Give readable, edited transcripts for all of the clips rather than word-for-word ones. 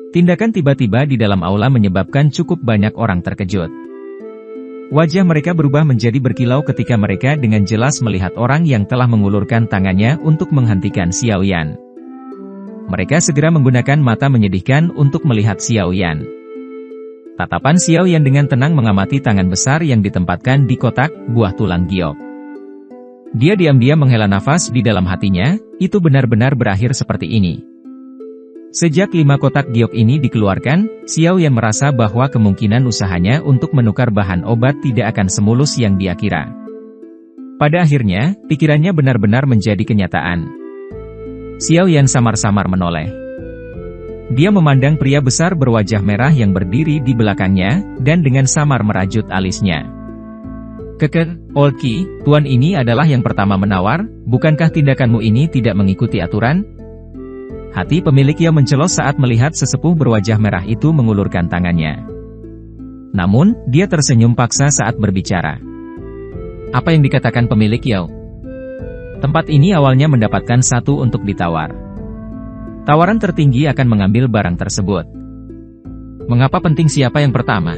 Tindakan tiba-tiba di dalam aula menyebabkan cukup banyak orang terkejut. Wajah mereka berubah menjadi berkilau ketika mereka dengan jelas melihat orang yang telah mengulurkan tangannya untuk menghentikan Xiao Yan. Mereka segera menggunakan mata menyedihkan untuk melihat Xiao Yan. Tatapan Xiao Yan dengan tenang mengamati tangan besar yang ditempatkan di kotak buah tulang giok. Dia diam-diam menghela nafas di dalam hatinya, itu benar-benar berakhir seperti ini. Sejak 5 kotak giok ini dikeluarkan, Xiao Yan merasa bahwa kemungkinan usahanya untuk menukar bahan obat tidak akan semulus yang dia kira. Pada akhirnya, pikirannya benar-benar menjadi kenyataan. Xiao Yan samar-samar menoleh. Dia memandang pria besar berwajah merah yang berdiri di belakangnya, dan dengan samar merajut alisnya. Old Qi, tuan ini adalah yang pertama menawar, bukankah tindakanmu ini tidak mengikuti aturan? Hati pemilik Yao mencelos saat melihat sesepuh berwajah merah itu mengulurkan tangannya. Namun, dia tersenyum paksa saat berbicara. Apa yang dikatakan pemilik Yao? Tempat ini awalnya mendapatkan 1 untuk ditawar. Tawaran tertinggi akan mengambil barang tersebut. Mengapa penting siapa yang pertama?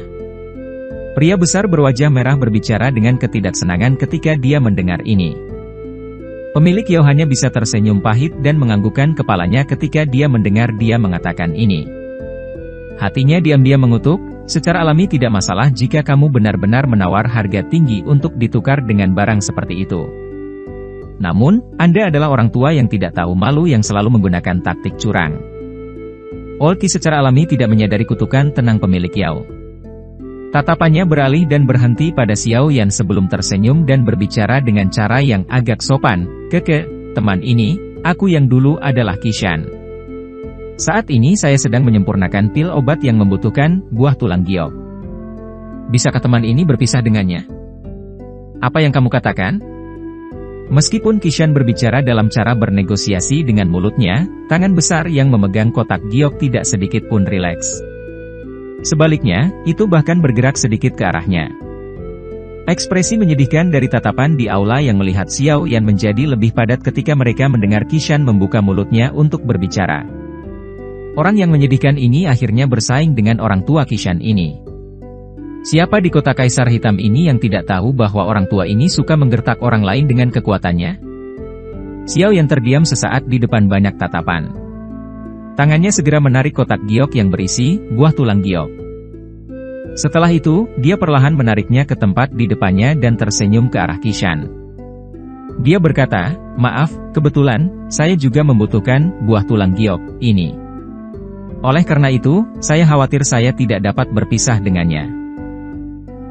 Pria besar berwajah merah berbicara dengan ketidaksenangan ketika dia mendengar ini. Pemilik Yao hanya bisa tersenyum pahit dan menganggukkan kepalanya ketika dia mendengar dia mengatakan ini. Hatinya diam-diam mengutuk, secara alami tidak masalah jika kamu benar-benar menawar harga tinggi untuk ditukar dengan barang seperti itu. Namun, Anda adalah orang tua yang tidak tahu malu yang selalu menggunakan taktik curang. Old Qi secara alami tidak menyadari kutukan tenang pemilik Yao. Tatapannya beralih dan berhenti pada Xiao Yan sebelum tersenyum dan berbicara dengan cara yang agak sopan. Teman ini, aku yang dulu adalah Qishan. Saat ini saya sedang menyempurnakan pil obat yang membutuhkan buah tulang giok. Bisakah teman ini berpisah dengannya? Apa yang kamu katakan? Meskipun Qishan berbicara dalam cara bernegosiasi dengan mulutnya, tangan besar yang memegang kotak giok tidak sedikit pun rileks. Sebaliknya, itu bahkan bergerak sedikit ke arahnya. Ekspresi menyedihkan dari tatapan di aula yang melihat Xiao Yan menjadi lebih padat ketika mereka mendengar Qishan membuka mulutnya untuk berbicara. Orang yang menyedihkan ini akhirnya bersaing dengan orang tua Qishan ini. Siapa di kota Kaisar Hitam ini yang tidak tahu bahwa orang tua ini suka menggertak orang lain dengan kekuatannya? Xiao Yan terdiam sesaat di depan banyak tatapan. Tangannya segera menarik kotak giok yang berisi buah tulang giok. Setelah itu, dia perlahan menariknya ke tempat di depannya dan tersenyum ke arah Qishan. Dia berkata, maaf, kebetulan, saya juga membutuhkan buah tulang giok ini. Oleh karena itu, saya khawatir saya tidak dapat berpisah dengannya.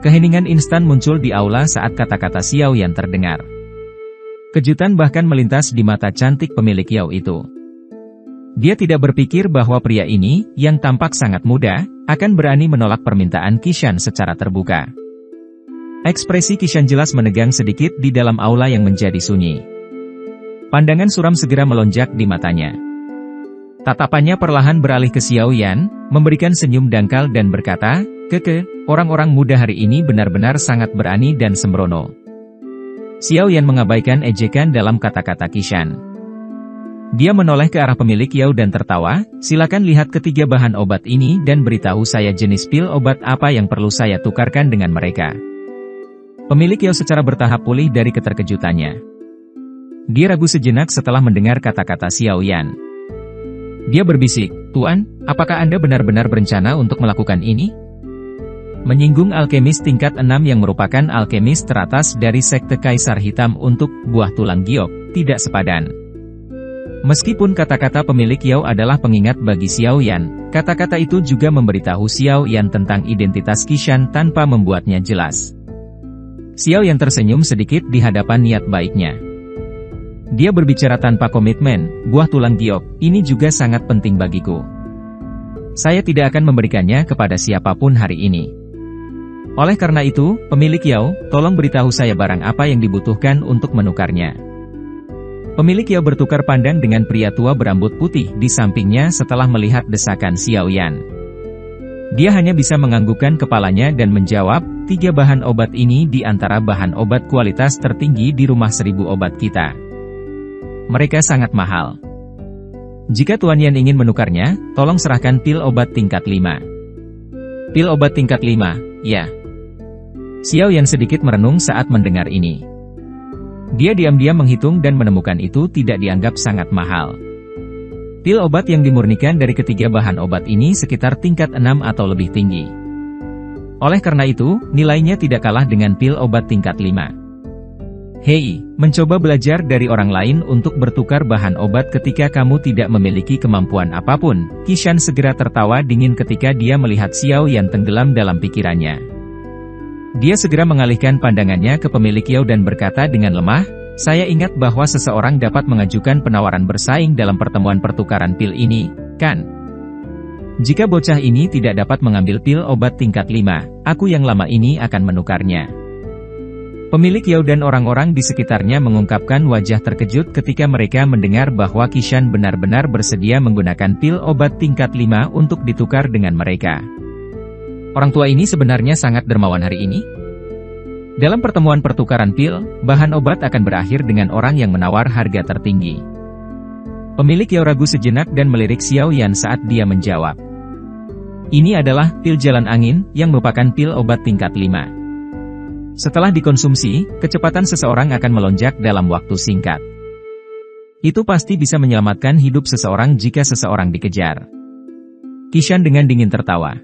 Keheningan instan muncul di aula saat kata-kata Xiao Yan terdengar. Kejutan bahkan melintas di mata cantik pemilik Yao itu. Dia tidak berpikir bahwa pria ini, yang tampak sangat muda, akan berani menolak permintaan Qishan secara terbuka. Ekspresi Qishan jelas menegang sedikit di dalam aula yang menjadi sunyi. Pandangan suram segera melonjak di matanya. Tatapannya perlahan beralih ke Xiao Yan, memberikan senyum dangkal dan berkata, orang-orang muda hari ini benar-benar sangat berani dan sembrono. Xiao Yan mengabaikan ejekan dalam kata-kata Qishan. Dia menoleh ke arah pemilik Yao dan tertawa, silakan lihat ketiga bahan obat ini dan beritahu saya jenis pil obat apa yang perlu saya tukarkan dengan mereka. Pemilik Yao secara bertahap pulih dari keterkejutannya. Dia ragu sejenak setelah mendengar kata-kata Xiao Yan. Dia berbisik, Tuan, apakah Anda benar-benar berencana untuk melakukan ini? Menyinggung alkemis tingkat 6 yang merupakan alkemis teratas dari sekte Kaisar Hitam untuk buah tulang giok, tidak sepadan. Meskipun kata-kata pemilik Yao adalah pengingat bagi Xiao Yan, kata-kata itu juga memberitahu Xiao Yan tentang identitas Qishan tanpa membuatnya jelas. Xiao Yan tersenyum sedikit di hadapan niat baiknya. Dia berbicara tanpa komitmen, buah tulang giok, ini juga sangat penting bagiku. Saya tidak akan memberikannya kepada siapapun hari ini. Oleh karena itu, pemilik Yao, tolong beritahu saya barang apa yang dibutuhkan untuk menukarnya. Pemilik Yao bertukar pandang dengan pria tua berambut putih di sampingnya setelah melihat desakan Xiao Yan. Dia hanya bisa menganggukkan kepalanya dan menjawab, 3 bahan obat ini di antara bahan obat kualitas tertinggi di rumah 1000 obat kita. Mereka sangat mahal. Jika Tuan Yan ingin menukarnya, tolong serahkan pil obat tingkat 5. Pil obat tingkat 5, ya. Xiao Yan sedikit merenung saat mendengar ini. Dia diam-diam menghitung dan menemukan itu tidak dianggap sangat mahal. Pil obat yang dimurnikan dari ketiga bahan obat ini sekitar tingkat 6 atau lebih tinggi. Oleh karena itu, nilainya tidak kalah dengan pil obat tingkat 5. Hei, mencoba belajar dari orang lain untuk bertukar bahan obat ketika kamu tidak memiliki kemampuan apapun. Qishan segera tertawa dingin ketika dia melihat Xiao Yan tenggelam dalam pikirannya. Dia segera mengalihkan pandangannya ke pemilik Yao dan berkata dengan lemah, saya ingat bahwa seseorang dapat mengajukan penawaran bersaing dalam pertemuan pertukaran pil ini, kan? Jika bocah ini tidak dapat mengambil pil obat tingkat 5, aku yang lama ini akan menukarnya. Pemilik Yao dan orang-orang di sekitarnya mengungkapkan wajah terkejut ketika mereka mendengar bahwa Qishan benar-benar bersedia menggunakan pil obat tingkat 5 untuk ditukar dengan mereka. Orang tua ini sebenarnya sangat dermawan hari ini. Dalam pertemuan pertukaran pil, bahan obat akan berakhir dengan orang yang menawar harga tertinggi. Pemilik Yao ragu sejenak dan melirik Xiao Yan saat dia menjawab. Ini adalah pil jalan angin yang merupakan pil obat tingkat 5. Setelah dikonsumsi, kecepatan seseorang akan melonjak dalam waktu singkat. Itu pasti bisa menyelamatkan hidup seseorang jika seseorang dikejar. Qishan dengan dingin tertawa.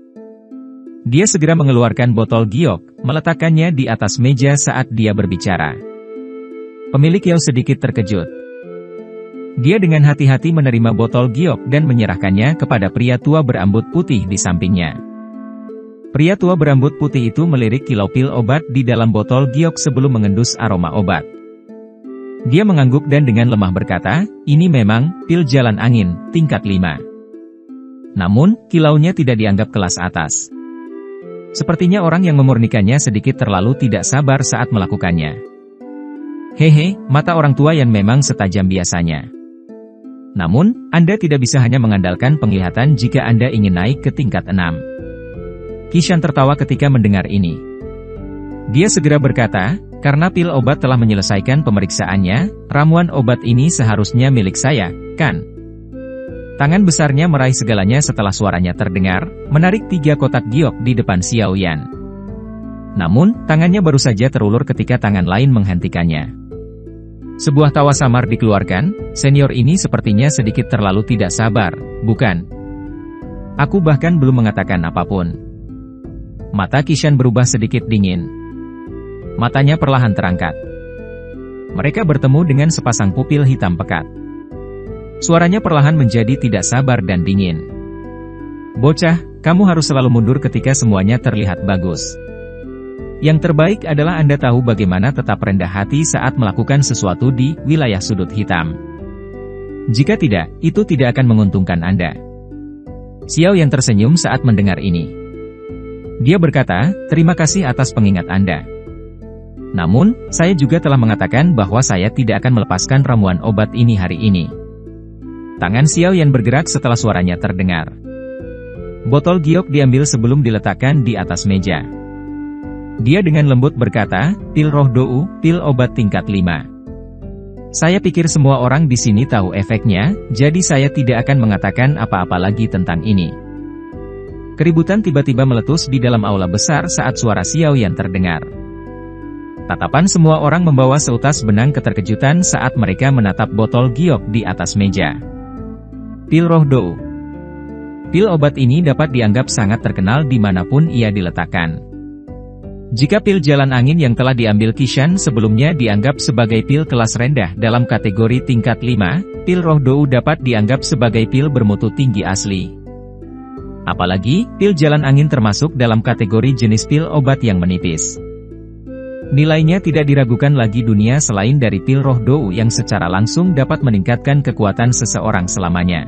Dia segera mengeluarkan botol giok, meletakkannya di atas meja saat dia berbicara. Pemilik Yao sedikit terkejut. Dia dengan hati-hati menerima botol giok dan menyerahkannya kepada pria tua berambut putih di sampingnya. Pria tua berambut putih itu melirik kilau pil obat di dalam botol giok sebelum mengendus aroma obat. Dia mengangguk dan dengan lemah berkata, ini memang pil jalan angin, tingkat 5. Namun, kilaunya tidak dianggap kelas atas. Sepertinya orang yang memurnikannya sedikit terlalu tidak sabar saat melakukannya. Hehe, mata orang tua yang memang setajam biasanya. Namun, Anda tidak bisa hanya mengandalkan penglihatan jika Anda ingin naik ke tingkat 6. Qishan tertawa ketika mendengar ini. Dia segera berkata, karena pil obat telah menyelesaikan pemeriksaannya, ramuan obat ini seharusnya milik saya, kan? Tangan besarnya meraih segalanya setelah suaranya terdengar, menarik 3 kotak giok di depan Xiao Yan. Namun, tangannya baru saja terulur ketika tangan lain menghentikannya. Sebuah tawa samar dikeluarkan, senior ini sepertinya sedikit terlalu tidak sabar, bukan? Aku bahkan belum mengatakan apapun. Mata Qishan berubah sedikit dingin. Matanya perlahan terangkat. Mereka bertemu dengan sepasang pupil hitam pekat. Suaranya perlahan menjadi tidak sabar dan dingin. Bocah, kamu harus selalu mundur ketika semuanya terlihat bagus. Yang terbaik adalah Anda tahu bagaimana tetap rendah hati saat melakukan sesuatu di wilayah sudut hitam. Jika tidak, itu tidak akan menguntungkan Anda. Xiao yang tersenyum saat mendengar ini. Dia berkata, terima kasih atas pengingat Anda. Namun, saya juga telah mengatakan bahwa saya tidak akan melepaskan ramuan obat ini hari ini. Tangan Xiao Yan bergerak setelah suaranya terdengar. Botol giok diambil sebelum diletakkan di atas meja. Dia dengan lembut berkata, pil roh dou, pil obat tingkat 5. Saya pikir semua orang di sini tahu efeknya, jadi saya tidak akan mengatakan apa-apa lagi tentang ini. Keributan tiba-tiba meletus di dalam aula besar saat suara Xiao Yan terdengar. Tatapan semua orang membawa seutas benang keterkejutan saat mereka menatap botol giok di atas meja. Pil roh dou. Pil obat ini dapat dianggap sangat terkenal dimanapun ia diletakkan. Jika pil jalan angin yang telah diambil Qishan sebelumnya dianggap sebagai pil kelas rendah dalam kategori tingkat 5, pil roh dou dapat dianggap sebagai pil bermutu tinggi asli. Apalagi, pil jalan angin termasuk dalam kategori jenis pil obat yang menipis. Nilainya tidak diragukan lagi dunia selain dari pil roh dou yang secara langsung dapat meningkatkan kekuatan seseorang selamanya.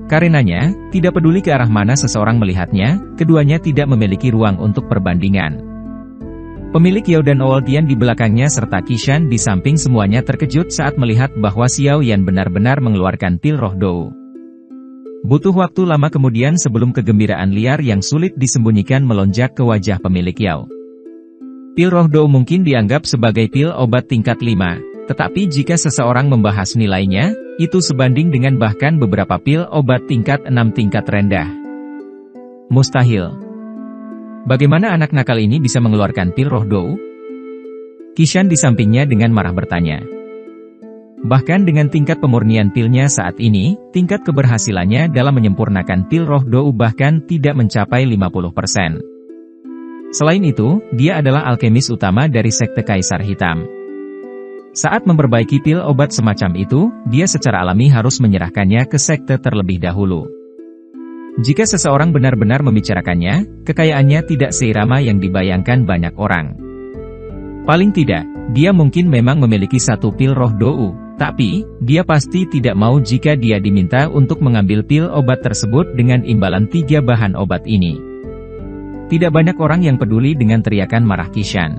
Karenanya, tidak peduli ke arah mana seseorang melihatnya, keduanya tidak memiliki ruang untuk perbandingan. Pemilik Yao dan Old Yan di belakangnya serta Qishan di samping semuanya terkejut saat melihat bahwa Xiao Yan benar-benar mengeluarkan pil roh dou. Butuh waktu lama kemudian sebelum kegembiraan liar yang sulit disembunyikan melonjak ke wajah pemilik Yao. Pil roh dou mungkin dianggap sebagai pil obat tingkat 5, Tetapi jika seseorang membahas nilainya, itu sebanding dengan bahkan beberapa pil obat tingkat 6 tingkat rendah. Mustahil. Bagaimana anak nakal ini bisa mengeluarkan pil roh dou? Kishan di sampingnya dengan marah bertanya. Bahkan dengan tingkat pemurnian pilnya saat ini, tingkat keberhasilannya dalam menyempurnakan pil roh dou bahkan tidak mencapai 50%. Selain itu, dia adalah alkemis utama dari sekte Kaisar Hitam. Saat memperbaiki pil obat semacam itu, dia secara alami harus menyerahkannya ke sekte terlebih dahulu. Jika seseorang benar-benar membicarakannya, kekayaannya tidak seirama yang dibayangkan banyak orang. Paling tidak, dia mungkin memang memiliki satu pil roh dou, tapi, dia pasti tidak mau jika dia diminta untuk mengambil pil obat tersebut dengan imbalan 3 bahan obat ini. Tidak banyak orang yang peduli dengan teriakan marah Kishan.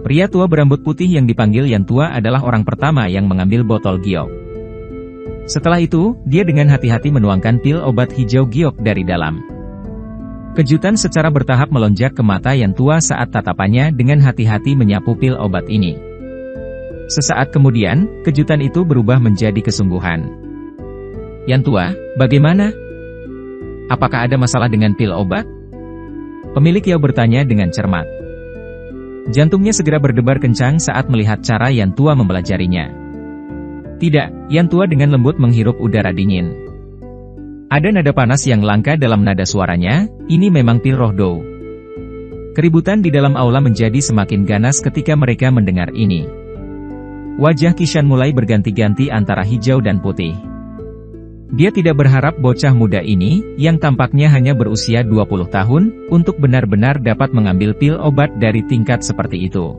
Pria tua berambut putih yang dipanggil Yan Tua adalah orang pertama yang mengambil botol giok. Setelah itu, dia dengan hati-hati menuangkan pil obat hijau giok dari dalam. Kejutan secara bertahap melonjak ke mata Yan Tua saat tatapannya dengan hati-hati menyapu pil obat ini. Sesaat kemudian, kejutan itu berubah menjadi kesungguhan. Yan Tua, bagaimana? Apakah ada masalah dengan pil obat? Pemilik Yao bertanya dengan cermat. Jantungnya segera berdebar kencang saat melihat cara Yan Tua mempelajarinya. Tidak, Yan Tua dengan lembut menghirup udara dingin. Ada nada panas yang langka dalam nada suaranya, ini memang pil roh dou. Keributan di dalam aula menjadi semakin ganas ketika mereka mendengar ini. Wajah Kishan mulai berganti-ganti antara hijau dan putih. Dia tidak berharap bocah muda ini, yang tampaknya hanya berusia 20 tahun, untuk benar-benar dapat mengambil pil obat dari tingkat seperti itu.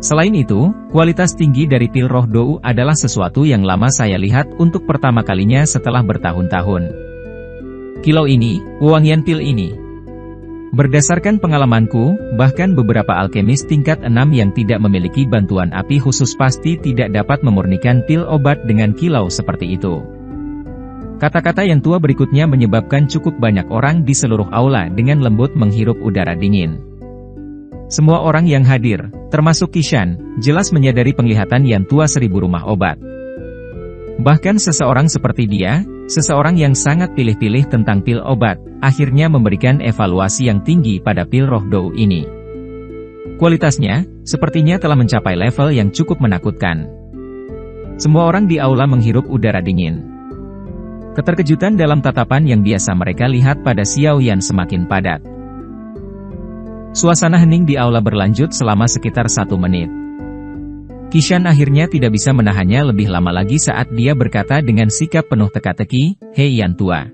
Selain itu, kualitas tinggi dari pil roh dou adalah sesuatu yang lama saya lihat untuk pertama kalinya setelah bertahun-tahun. Kilau ini, wewangian pil ini. Berdasarkan pengalamanku, bahkan beberapa alkemis tingkat 6 yang tidak memiliki bantuan api khusus pasti tidak dapat memurnikan pil obat dengan kilau seperti itu. Kata-kata yang tua berikutnya menyebabkan cukup banyak orang di seluruh aula dengan lembut menghirup udara dingin. Semua orang yang hadir, termasuk Kishan, jelas menyadari penglihatan yang tua 1000 rumah obat. Bahkan seseorang seperti dia, seseorang yang sangat pilih-pilih tentang pil obat, akhirnya memberikan evaluasi yang tinggi pada pil roh dou ini. Kualitasnya, sepertinya telah mencapai level yang cukup menakutkan. Semua orang di aula menghirup udara dingin. Keterkejutan dalam tatapan yang biasa mereka lihat pada Xiao Yan semakin padat. Suasana hening di aula berlanjut selama sekitar 1 menit. Kishan akhirnya tidak bisa menahannya lebih lama lagi saat dia berkata dengan sikap penuh teka-teki, "Hei Yan Tua.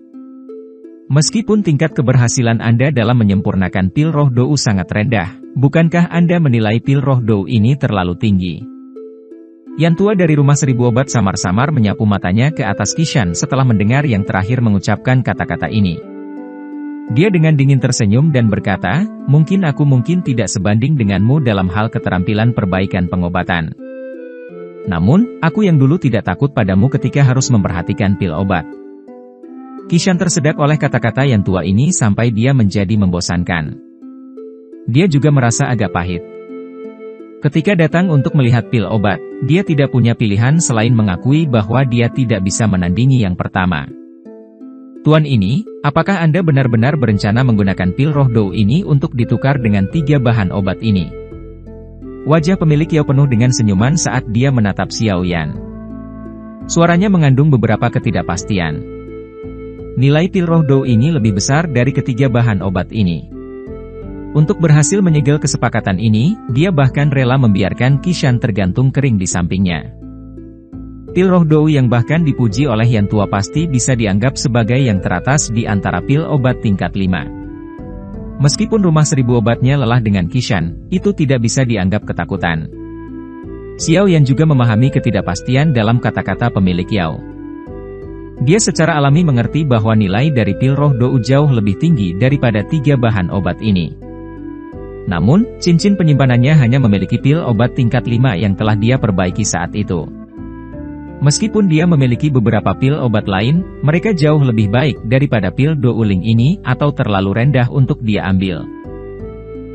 Meskipun tingkat keberhasilan Anda dalam menyempurnakan pil roh dou sangat rendah, bukankah Anda menilai pil roh dou ini terlalu tinggi?" Yan Tua dari rumah 1000 obat samar-samar menyapu matanya ke atas Kishan setelah mendengar yang terakhir mengucapkan kata-kata ini. Dia dengan dingin tersenyum dan berkata, mungkin tidak sebanding denganmu dalam hal keterampilan perbaikan pengobatan. Namun, aku yang dulu tidak takut padamu ketika harus memperhatikan pil obat. Kishan tersedak oleh kata-kata Yan Tua ini sampai dia menjadi membosankan. Dia juga merasa agak pahit. Ketika datang untuk melihat pil obat, dia tidak punya pilihan selain mengakui bahwa dia tidak bisa menandingi yang pertama. Tuan ini, apakah Anda benar-benar berencana menggunakan pil roh dou ini untuk ditukar dengan 3 bahan obat ini? Wajah pemilik Yao penuh dengan senyuman saat dia menatap Xiao Yan. Suaranya mengandung beberapa ketidakpastian. Nilai pil roh dou ini lebih besar dari ketiga bahan obat ini. Untuk berhasil menyegel kesepakatan ini, dia bahkan rela membiarkan Kishan tergantung kering di sampingnya. Pil roh dou yang bahkan dipuji oleh Yan Tua pasti bisa dianggap sebagai yang teratas di antara pil obat tingkat 5. Meskipun rumah 1000 obatnya lelah dengan Kishan, itu tidak bisa dianggap ketakutan. Xiao Yan juga memahami ketidakpastian dalam kata-kata pemilik Yao. Dia secara alami mengerti bahwa nilai dari pil roh dou jauh lebih tinggi daripada 3 bahan obat ini. Namun, cincin penyimpanannya hanya memiliki pil obat tingkat 5 yang telah dia perbaiki saat itu. Meskipun dia memiliki beberapa pil obat lain, mereka jauh lebih baik daripada pil douling ini atau terlalu rendah untuk dia ambil.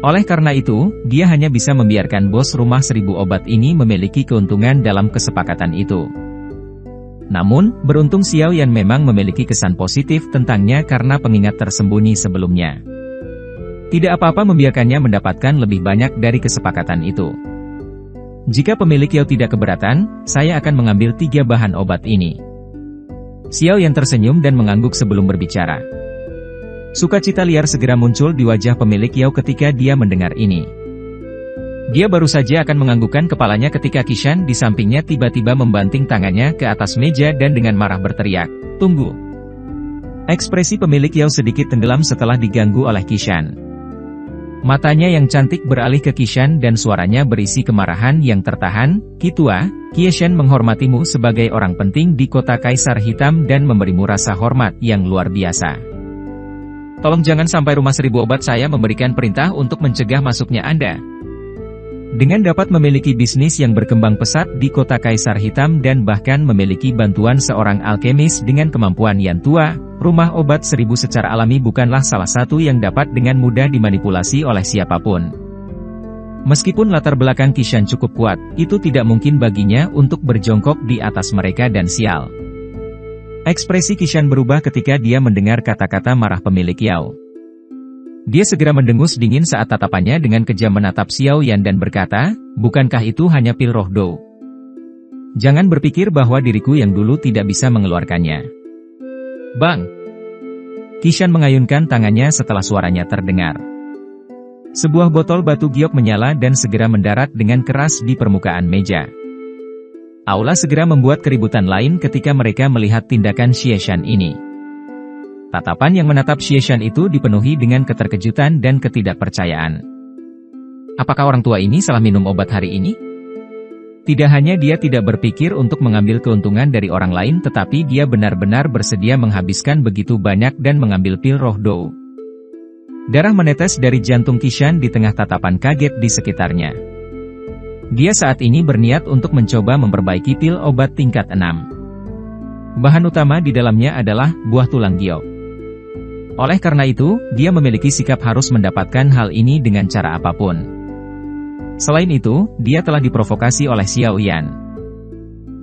Oleh karena itu, dia hanya bisa membiarkan bos rumah 1000 obat ini memiliki keuntungan dalam kesepakatan itu. Namun, beruntung Xiao Yan memang memiliki kesan positif tentangnya karena pengingat tersembunyi sebelumnya. Tidak apa-apa membiarkannya mendapatkan lebih banyak dari kesepakatan itu. Jika pemilik Yao tidak keberatan, saya akan mengambil 3 bahan obat ini. Xiao Yan tersenyum dan mengangguk sebelum berbicara. Sukacita liar segera muncul di wajah pemilik Yao ketika dia mendengar ini. Dia baru saja akan menganggukkan kepalanya ketika Qishan di sampingnya tiba-tiba membanting tangannya ke atas meja dan dengan marah berteriak, "Tunggu!" Ekspresi pemilik Yao sedikit tenggelam setelah diganggu oleh Qishan. Matanya yang cantik beralih ke Qishan dan suaranya berisi kemarahan yang tertahan, "Kitua, Qishan menghormatimu sebagai orang penting di kota Kaisar Hitam dan memberimu rasa hormat yang luar biasa. Tolong jangan sampai rumah 1000 obat saya memberikan perintah untuk mencegah masuknya Anda." Dengan dapat memiliki bisnis yang berkembang pesat di kota Kaisar Hitam dan bahkan memiliki bantuan seorang alkemis dengan kemampuan yang tua, rumah obat 1000 secara alami bukanlah salah satu yang dapat dengan mudah dimanipulasi oleh siapapun. Meskipun latar belakang Qishan cukup kuat, itu tidak mungkin baginya untuk berjongkok di atas mereka dan sial. Ekspresi Qishan berubah ketika dia mendengar kata-kata marah pemilik Yao. Dia segera mendengus dingin saat tatapannya dengan kejam menatap Xiao Yan dan berkata, "Bukankah itu hanya pil roh Dou? Jangan berpikir bahwa diriku yang dulu tidak bisa mengeluarkannya." Bang! Qishan mengayunkan tangannya setelah suaranya terdengar. Sebuah botol batu giok menyala dan segera mendarat dengan keras di permukaan meja. Aula segera membuat keributan lain ketika mereka melihat tindakan Xieshan ini. Tatapan yang menatap Xieshan itu dipenuhi dengan keterkejutan dan ketidakpercayaan. Apakah orang tua ini salah minum obat hari ini? Tidak hanya dia tidak berpikir untuk mengambil keuntungan dari orang lain tetapi dia benar-benar bersedia menghabiskan begitu banyak dan mengambil pil roh Dou. Darah menetes dari jantung Qishan di tengah tatapan kaget di sekitarnya. Dia saat ini berniat untuk mencoba memperbaiki pil obat tingkat 6. Bahan utama di dalamnya adalah buah tulang giok. Oleh karena itu, dia memiliki sikap harus mendapatkan hal ini dengan cara apapun. Selain itu, dia telah diprovokasi oleh Xiao Yan.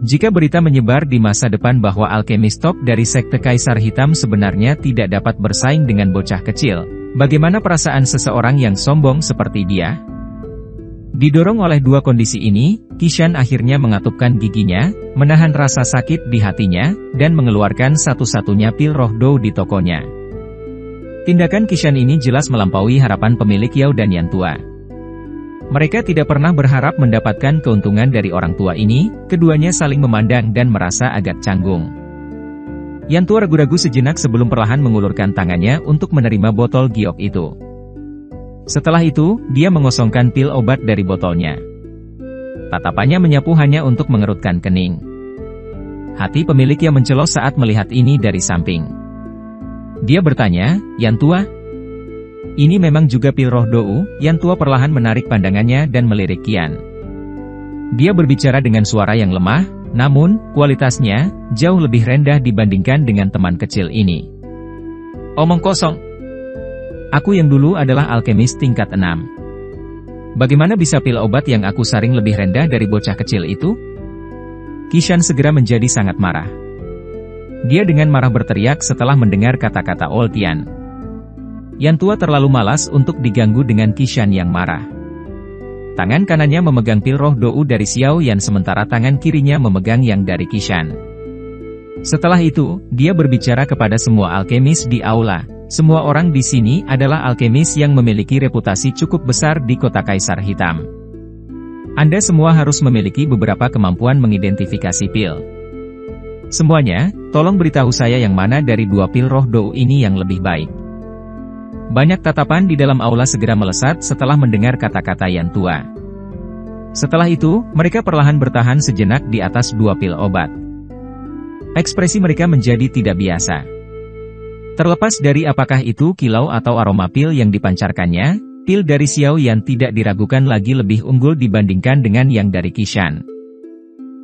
Jika berita menyebar di masa depan bahwa alkemis top dari sekte Kaisar Hitam sebenarnya tidak dapat bersaing dengan bocah kecil, bagaimana perasaan seseorang yang sombong seperti dia? Didorong oleh dua kondisi ini, Qishan akhirnya mengatupkan giginya, menahan rasa sakit di hatinya, dan mengeluarkan satu-satunya pil roh Dou di tokonya. Tindakan Qishan ini jelas melampaui harapan pemilik Yao dan Yan Tua. Mereka tidak pernah berharap mendapatkan keuntungan dari orang tua ini, keduanya saling memandang dan merasa agak canggung. Yan Tua ragu-ragu sejenak sebelum perlahan mengulurkan tangannya untuk menerima botol giok itu. Setelah itu, dia mengosongkan pil obat dari botolnya. Tatapannya menyapu hanya untuk mengerutkan kening. Hati pemilik Yao mencelos saat melihat ini dari samping. Dia bertanya, "Yan Tua? Ini memang juga pil roh Dou?" Yan Tua perlahan menarik pandangannya dan melirik Qian. Dia berbicara dengan suara yang lemah, namun, kualitasnya, jauh lebih rendah dibandingkan dengan teman kecil ini. "Omong kosong. Aku yang dulu adalah alkemis tingkat 6. Bagaimana bisa pil obat yang aku saring lebih rendah dari bocah kecil itu?" Qishan segera menjadi sangat marah. Dia dengan marah berteriak setelah mendengar kata-kata Old Tian. Yan Tua terlalu malas untuk diganggu dengan Qishan yang marah. Tangan kanannya memegang pil roh Dou dari Xiao Yan sementara tangan kirinya memegang yang dari Qishan. Setelah itu, dia berbicara kepada semua alkemis di aula. Semua orang di sini adalah alkemis yang memiliki reputasi cukup besar di kota Kaisar Hitam. Anda semua harus memiliki beberapa kemampuan mengidentifikasi pil. Semuanya, tolong beritahu saya yang mana dari dua pil roh Dou ini yang lebih baik. Banyak tatapan di dalam aula segera melesat setelah mendengar kata-kata Yan Tua. Setelah itu, mereka perlahan bertahan sejenak di atas dua pil obat. Ekspresi mereka menjadi tidak biasa. Terlepas dari apakah itu kilau atau aroma pil yang dipancarkannya, pil dari Xiao Yan tidak diragukan lagi lebih unggul dibandingkan dengan yang dari Qishan.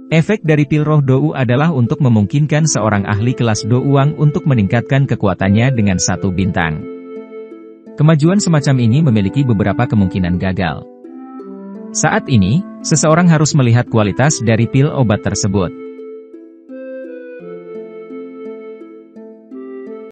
Efek dari pil roh Dou adalah untuk memungkinkan seorang ahli kelas Dou Wang untuk meningkatkan kekuatannya dengan 1 bintang. Kemajuan semacam ini memiliki beberapa kemungkinan gagal. Saat ini, seseorang harus melihat kualitas dari pil obat tersebut.